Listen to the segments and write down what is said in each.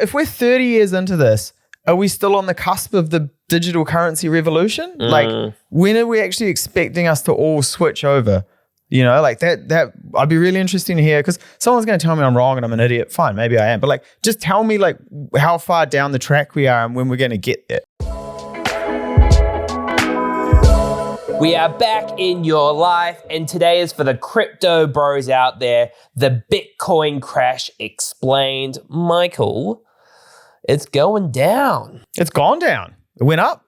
If we're 30 years into this, are we still on the cusp of the digital currency revolution? Like, when are we actually expecting us to all switch over? You know, like that I'd be really interested to hear, because someone's going to tell me I'm wrong and I'm an idiot. Fine, maybe I am. But like, just tell me like how far down the track we are and when we're going to get there. We are back in your life, and today is for the crypto bros out there, the Bitcoin crash explained. Michael, it's going down. It's gone down. It went up,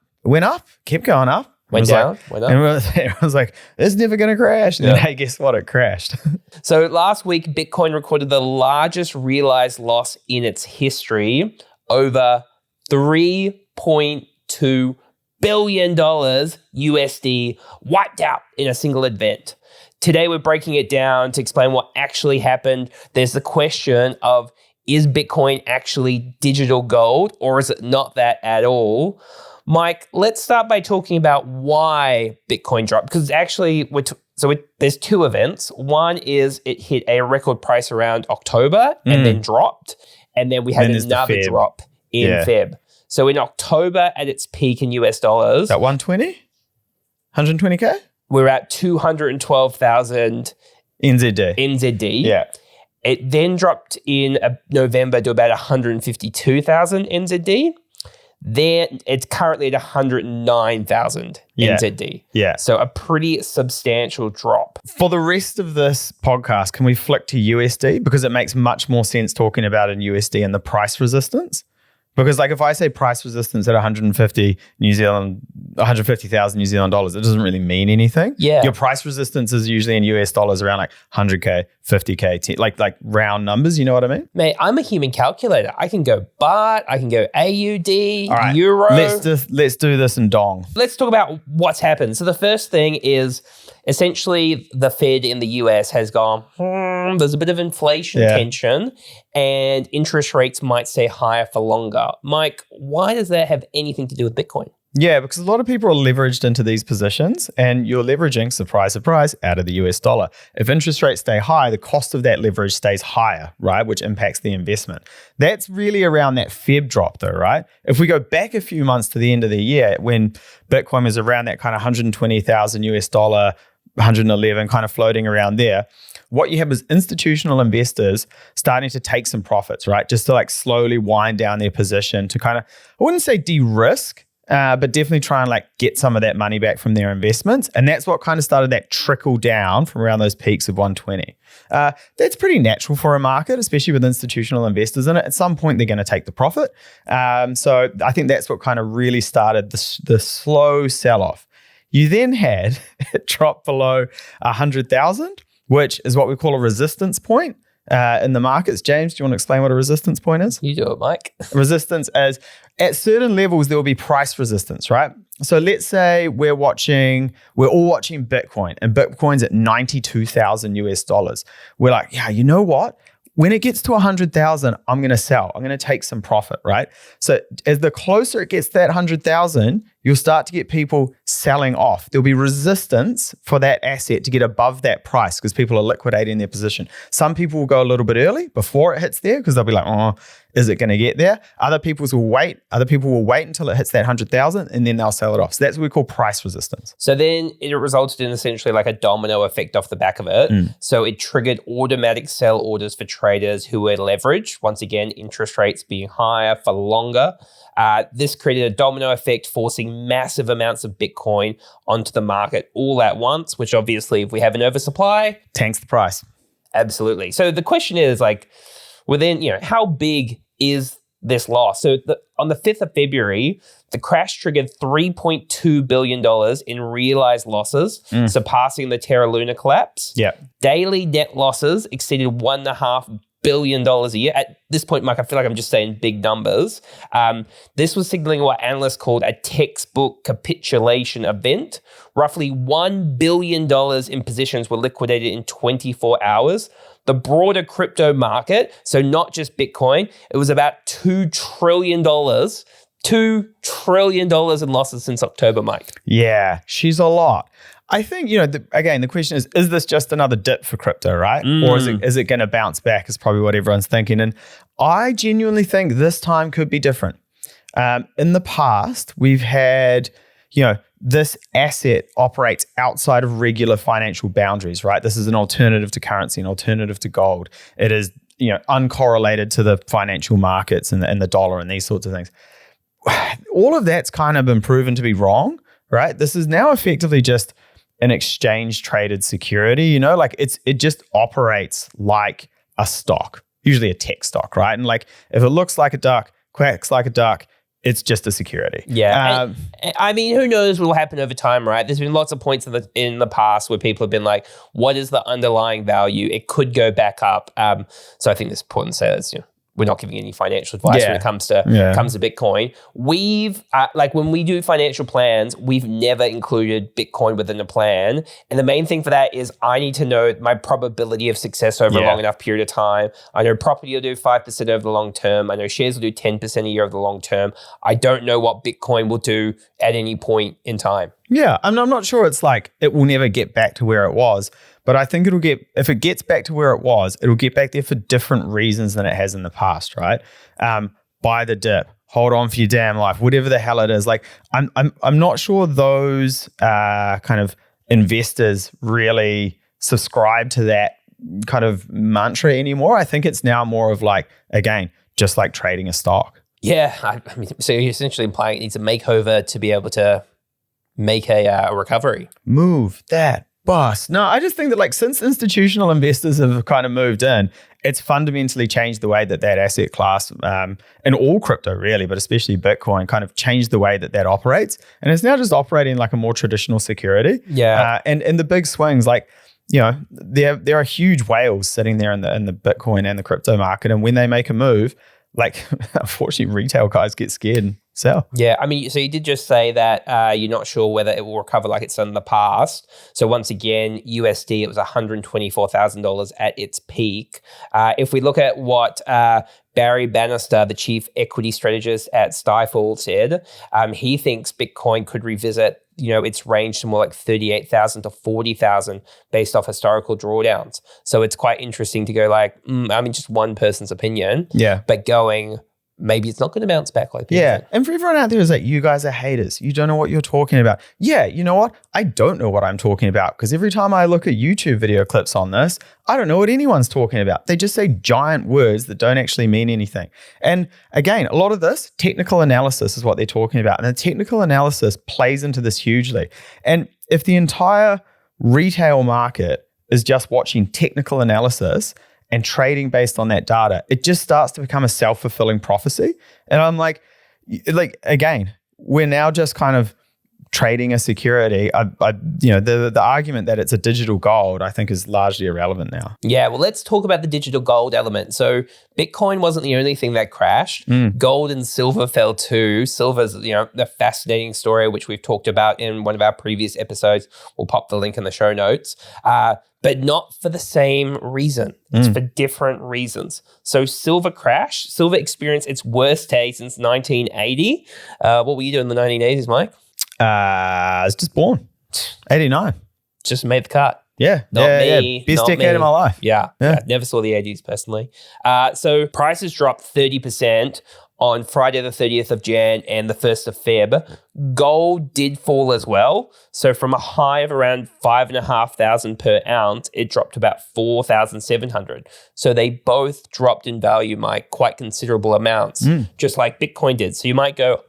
kept going up. Went down. And I was like, this is never going to crash. And then, hey, guess what? It crashed. So last week, Bitcoin recorded the largest realized loss in its history, over $3.2 billion USD wiped out in a single event. Today, we're breaking it down to explain what actually happened. There's the question of, is Bitcoin actually digital gold, or is it not that at all? Mike, let's start by talking about why Bitcoin dropped, because actually, there's two events. One is it hit a record price around October and then dropped, and then we had another drop in Feb. So in October, at its peak in US dollars, at 120, 120K, we're at 212,000 NZD. Yeah. It then dropped in November to about 152,000 NZD. Then it's currently at 109,000 NZD. Yeah. So a pretty substantial drop. For the rest of this podcast, can we flick to USD? Because it makes much more sense talking about in USD and the price resistance. Because like if I say price resistance at 150,000 New Zealand dollars, it doesn't really mean anything. Yeah. Your price resistance is usually in US dollars around like 100K, 50K, like round numbers, you know what I mean? Mate, I'm a human calculator. I can go baht, I can go AUD, all right, Euro. Let's do this in dong. Let's talk about what's happened. So the first thing is essentially the Fed in the US has gone, there's a bit of inflation tension and interest rates might stay higher for longer. Mike, why does that have anything to do with Bitcoin? Yeah, because a lot of people are leveraged into these positions and you're leveraging, surprise, out of the US dollar. If interest rates stay high, the cost of that leverage stays higher, right? Which impacts the investment. That's really around that Feb drop though, right? If we go back a few months to the end of the year when Bitcoin was around that kind of 120,000 US dollar, 111 kind of floating around there, what you had was institutional investors starting to take some profits, right? Just to like slowly wind down their position to kind of, I wouldn't say de-risk, but definitely try and like get some of that money back from their investments. And that's what kind of started that trickle down from around those peaks of 120. That's pretty natural for a market, especially with institutional investors in it. At some point, they're going to take the profit. So I think that's what kind of really started the slow sell-off. You then had it drop below 100,000, which is what we call a resistance point in the markets. James, do you want to explain what a resistance point is? You do it, Mike. Resistance is at certain levels, there will be price resistance, right? So let's say we're all watching Bitcoin and Bitcoin's at 92,000 US dollars. We're like, yeah, you know what? When it gets to 100,000, I'm going to sell. I'm going to take some profit, right? So as the closer it gets to that 100,000, you'll start to get people selling off. There'll be resistance for that asset to get above that price because people are liquidating their position. Some people will go a little bit early before it hits there because they'll be like, oh, is it going to get there? Other people will wait until it hits that 100,000 and then they'll sell it off. So that's what we call price resistance. So then it resulted in essentially like a domino effect off the back of it. So it triggered automatic sell orders for traders who were leveraged. Once again, interest rates being higher for longer. This created a domino effect, forcing massive amounts of Bitcoin onto the market all at once, which obviously if we have an oversupply, tanks the price. Absolutely. So the question is like, how big is this loss? So on the 5th of February, the crash triggered $3.2 billion in realized losses, surpassing the Terra Luna collapse. Yeah. Daily net losses exceeded $1.5 billion a year. At this point, Mike, I feel like I'm just saying big numbers. This was signaling what analysts called a textbook capitulation event. Roughly $1 billion in positions were liquidated in 24 hours. The broader crypto market, so not just Bitcoin, it was about $2 trillion. $2 trillion in losses since October, Mike. Yeah, she's a lot. I think, again, the question is this just another dip for crypto, right? Or is it going to bounce back is probably what everyone's thinking. And I genuinely think this time could be different. In the past, we've had, this asset operates outside of regular financial boundaries, right? This is an alternative to currency, an alternative to gold. It is, uncorrelated to the financial markets and the dollar and these sorts of things. All of that's kind of been proven to be wrong, right? This is now effectively just an exchange traded security, it just operates like a stock, usually a tech stock, right? And if it looks like a duck, quacks like a duck, it's just a security. Yeah. Who knows what will happen over time, right? There's been lots of points in the past where people have been like, what is the underlying value? It could go back up. So I think it's important to say that we're not giving any financial advice when it comes to Bitcoin. We've when we do financial plans, we've never included Bitcoin within the plan. And the main thing for that is I need to know my probability of success over a long enough period of time. I know property will do 5% over the long term. I know shares will do 10% a year over the long term. I don't know what Bitcoin will do at any point in time. Yeah, I'm not sure it's it will never get back to where it was. But I think if it gets back to where it was, it'll get back there for different reasons than it has in the past, right? Buy the dip, hold on for your damn life, whatever the hell it is. I'm not sure those kind of investors really subscribe to that kind of mantra anymore. I think it's now more of again, just like trading a stock. Yeah, so you're essentially implying it needs a makeover to be able to make a recovery. Move that bus. No, I just think that since institutional investors have kind of moved in, it's fundamentally changed the way that asset class, and all crypto really, but especially Bitcoin, kind of changed the way that operates. And it's now just operating like a more traditional security. Yeah. And the big swings, there are huge whales sitting there in the Bitcoin and the crypto market. And when they make a move, unfortunately, retail guys get scared and sell. Yeah, so you did just say that you're not sure whether it will recover like it's done in the past. So once again, USD, it was $124,000 at its peak. If we look at what Barry Bannister, the chief equity strategist at Stifel, said, he thinks Bitcoin could revisit its range to more like 38,000 to 40,000 based off historical drawdowns. So it's quite interesting to go just one person's opinion. Yeah. But going, maybe it's not going to bounce back like people think. And for everyone out there who's you guys are haters. You don't know what you're talking about. Yeah, you know what? I don't know what I'm talking about because every time I look at YouTube video clips on this, I don't know what anyone's talking about. They just say giant words that don't actually mean anything. And again, a lot of this technical analysis is what they're talking about. And the technical analysis plays into this hugely. And if the entire retail market is just watching technical analysis and trading based on that data, it just starts to become a self-fulfilling prophecy. And I'm again, we're now just kind of trading a security. The argument that it's a digital gold, I think, is largely irrelevant now. Yeah, well, let's talk about the digital gold element. So Bitcoin wasn't the only thing that crashed. Gold and silver fell too. Silver's, the fascinating story, which we've talked about in one of our previous episodes. We'll pop the link in the show notes. But not for the same reason. It's for different reasons. So silver crashed. Silver experienced its worst day since 1980. What were you doing in the 1980s, Mike? I was just born. 89. Just made the cut. Yeah. Not me. Best decade of my life. Yeah. Never saw the 80s personally. So prices dropped 30% on Friday the 30th of Jan and the 1st of Feb. Gold did fall as well. So from a high of around 5,500 per ounce, it dropped to about 4,700. So they both dropped in value, Mike, quite considerable amounts, just like Bitcoin did. So you might go,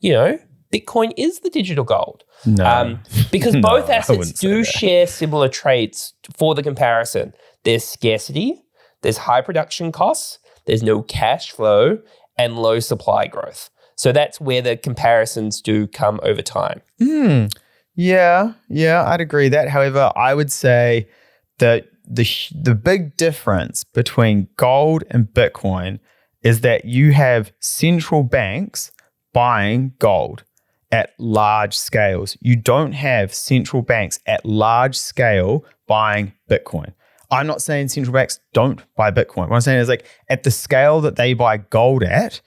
Bitcoin is the digital gold. No. Because both assets do share similar traits for the comparison. There's scarcity, there's high production costs, there's no cash flow, and low supply growth. So that's where the comparisons do come over time. Yeah, I'd agree that. However, I would say that the big difference between gold and Bitcoin is that you have central banks buying gold at large scales. You don't have central banks at large scale buying Bitcoin. I'm not saying central banks don't buy Bitcoin. What I'm saying is at the scale that they buy gold at,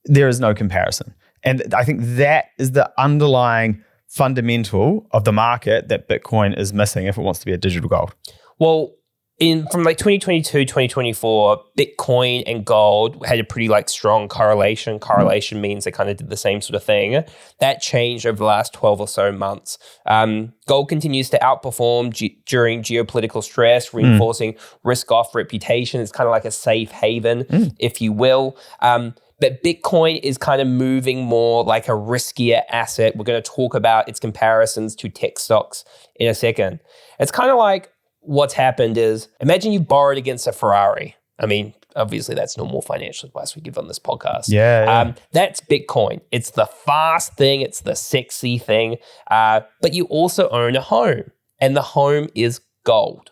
there is no comparison. And I think that is the underlying fundamental of the market that Bitcoin is missing if it wants to be a digital gold? Well, from like 2022, 2024, Bitcoin and gold had a pretty like strong correlation. Correlation means they kind of did the same sort of thing. That changed over the last 12 or so months. Gold continues to outperform during geopolitical stress, reinforcing risk-off reputation. It's kind of like a safe haven, if you will. But Bitcoin is kind of moving more like a riskier asset. We're going to talk about its comparisons to tech stocks in a second. It's kind of like what's happened is, imagine you borrowed against a Ferrari. I mean, obviously that's normal financial advice we give on this podcast. Yeah. That's Bitcoin. It's the fast thing. It's the sexy thing. But you also own a home, and the home is gold.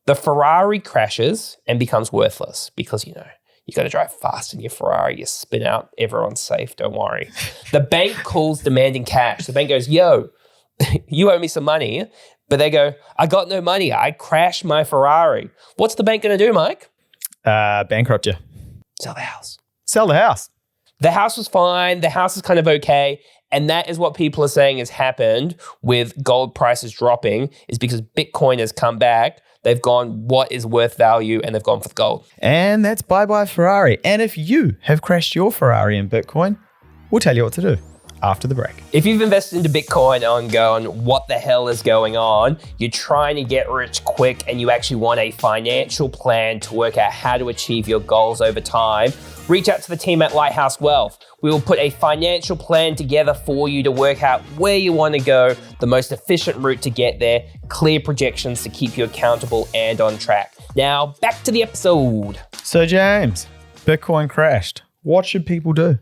The Ferrari crashes and becomes worthless because, you got to drive fast in your Ferrari. You spin out. Everyone's safe. Don't worry. The bank calls demanding cash. The bank goes, yo, you owe me some money. But they go, I got no money. I crashed my Ferrari. What's the bank going to do, Mike? Bankrupt you. Sell the house. Sell the house. The house was fine. The house is kind of okay. And that is what people are saying has happened with gold prices dropping, is because Bitcoin has come back. They've gone, what is worth value? And they've gone for the gold. And that's bye-bye Ferrari. And if you have crashed your Ferrari in Bitcoin, we'll tell you what to do after the break. If you've invested into Bitcoin and going, what the hell is going on? You're trying to get rich quick and you actually want a financial plan to work out how to achieve your goals over time, reach out to the team at Lighthouse Wealth. We will put a financial plan together for you to work out where you want to go, the most efficient route to get there, clear projections to keep you accountable and on track. Now, back to the episode. So James, Bitcoin crashed. What should people do?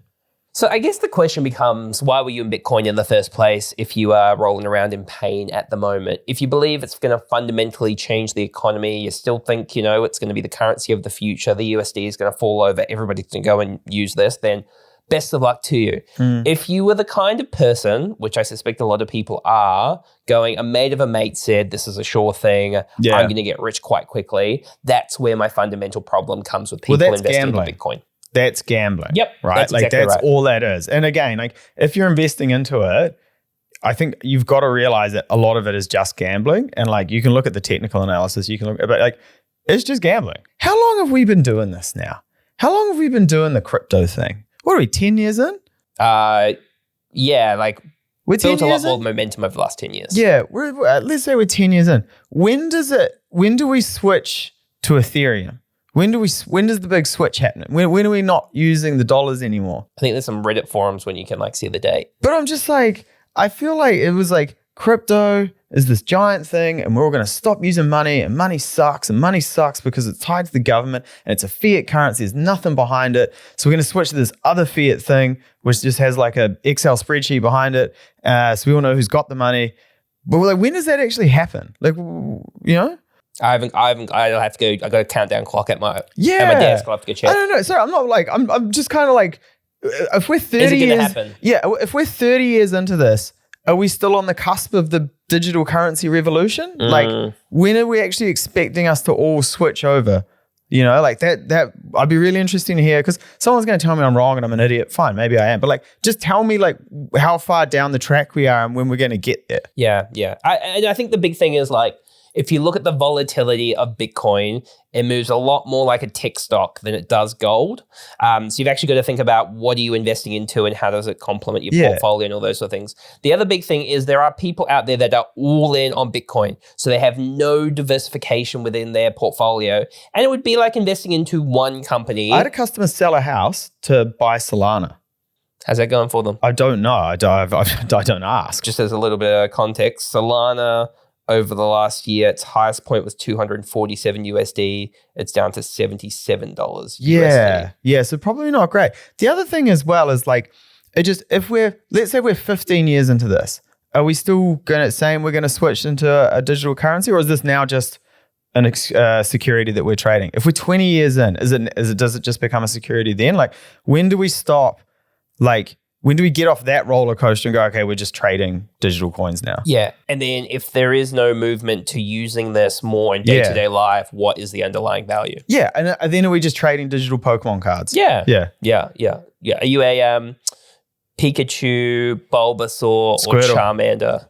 So I guess the question becomes, why were you in Bitcoin in the first place if you are rolling around in pain at the moment? If you believe it's going to fundamentally change the economy, you still think, it's going to be the currency of the future, the USD is going to fall over, everybody's going to go and use this, then best of luck to you. If you were the kind of person, which I suspect a lot of people are, going, a mate of a mate said, this is a sure thing, I'm going to get rich quite quickly, that's where my fundamental problem comes with people investing in Bitcoin. That's gambling. Yep. Right. That's exactly that's right. all that is. And again, if you're investing into it, I think you've got to realize that a lot of it is just gambling. And you can look at the technical analysis, you can look, but it's just gambling. How long have we been doing this now? How long have we been doing the crypto thing? What are we, 10 years in? Yeah, we're built a lot more momentum over the last 10 years. Yeah, let's say we're 10 years in. When do we switch to Ethereum? When does the big switch happen? When are we not using the dollars anymore? I think there's some Reddit forums when you can see the date. But I'm just I feel like it was crypto is this giant thing and we're all going to stop using money and money sucks because it's tied to the government and it's a fiat currency. There's nothing behind it. So we're going to switch to this other fiat thing, which just has a Excel spreadsheet behind it. So we all know who's got the money. But when does that actually happen? I have to go. I got a countdown clock at my desk. I'll have to go check. I don't know. Sorry, I'm not I'm just kind of if we're 30 is it years, happen? Yeah, if we're 30 years into this, are we still on the cusp of the digital currency revolution? When are we actually expecting us to all switch over? That I'd be really interested to hear, because someone's going to tell me I'm wrong and I'm an idiot. Fine, maybe I am. But just tell me how far down the track we are and when we're going to get there. Yeah. I think the big thing is if you look at the volatility of Bitcoin, it moves a lot more like a tech stock than it does gold. So you've actually got to think about what are you investing into and how does it complement your portfolio and all those sort of things. The other big thing is there are people out there that are all in on Bitcoin. So they have no diversification within their portfolio. And it would be like investing into one company. I had a customer sell a house to buy Solana. How's that going for them? I don't know. I don't ask. Just as a little bit of context, Solana over the last year, its highest point was 247 USD. It's down to $77 USD. Yeah. So probably not great. The other thing as well is let's say we're 15 years into this, are we still saying we're going to switch into a digital currency, or is this now just a security that we're trading? If we're 20 years in, does it just become a security then? When do we stop? When do we get off that roller coaster and go, okay, we're just trading digital coins now? Yeah. And then if there is no movement to using this more in day-to-day life, what is the underlying value? Yeah. And then are we just trading digital Pokemon cards? Yeah. Are you Pikachu, Bulbasaur, Squirtle. or Charmander.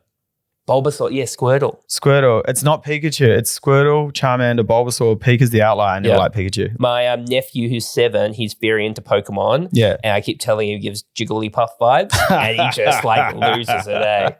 Bulbasaur, yeah, Squirtle. Squirtle. It's not Pikachu. It's Squirtle, Charmander, Bulbasaur. Pika's the outlier. I never like Pikachu. My nephew, who's 7, he's very into Pokemon. Yeah. And I keep telling him he gives Jigglypuff vibes, and he just like loses it,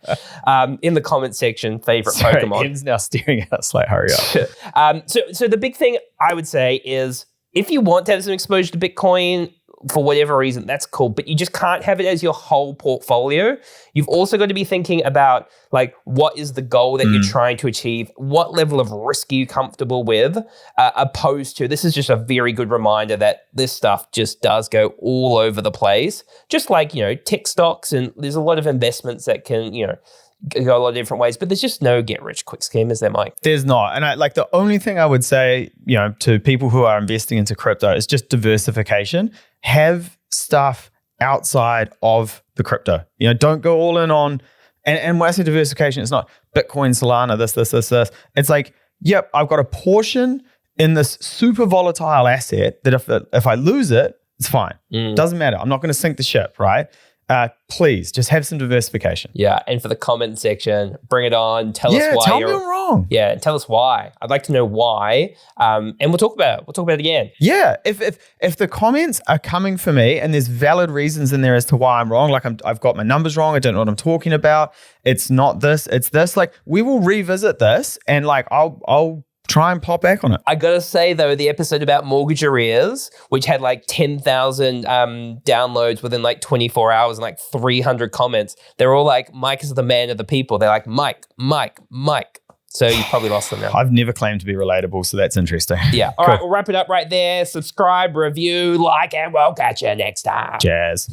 in the comment section, favorite Pokemon. Ian's now staring at us like, hurry up. So the big thing I would say is if you want to have some exposure to Bitcoin, for whatever reason, that's cool, but you just can't have it as your whole portfolio. You've also got to be thinking about like, what is the goal that you're trying to achieve? What level of risk are you comfortable with? Opposed to, this is just a very good reminder that this stuff just does go all over the place. Just like, tech stocks, and there's a lot of investments that can, go a lot of different ways, but there's just no get rich quick scheme, is there, Mike? There's not. And the only thing I would say, to people who are investing into crypto is just diversification. Have stuff outside of the crypto. Don't go all in on, and when I say diversification, it's not Bitcoin, Solana, this. It's like, yep, I've got a portion in this super volatile asset that if I lose it, it's fine. Doesn't matter. I'm not going to sink the ship, right? Please just have some diversification. Yeah, and for the comment section, bring it on. Tell us why tell me I'm wrong. Yeah, tell us why. I'd like to know why, and we'll talk about it. We'll talk about it again. Yeah, if the comments are coming for me and there's valid reasons in there as to why I'm wrong, like I've got my numbers wrong, I don't know what I'm talking about. It's not this, it's this. Like we will revisit this, and like I'll try and pop back on it. I gotta say though, the episode about mortgage arrears, which had like 10,000 downloads within like 24 hours and like 300 comments, they're all like, Mike is the man of the people. They're like, Mike. So you probably lost them now. I've never claimed to be relatable, so that's interesting. Yeah. All right, we'll wrap it up right there. Subscribe, review, like, and we'll catch you next time. Jazz.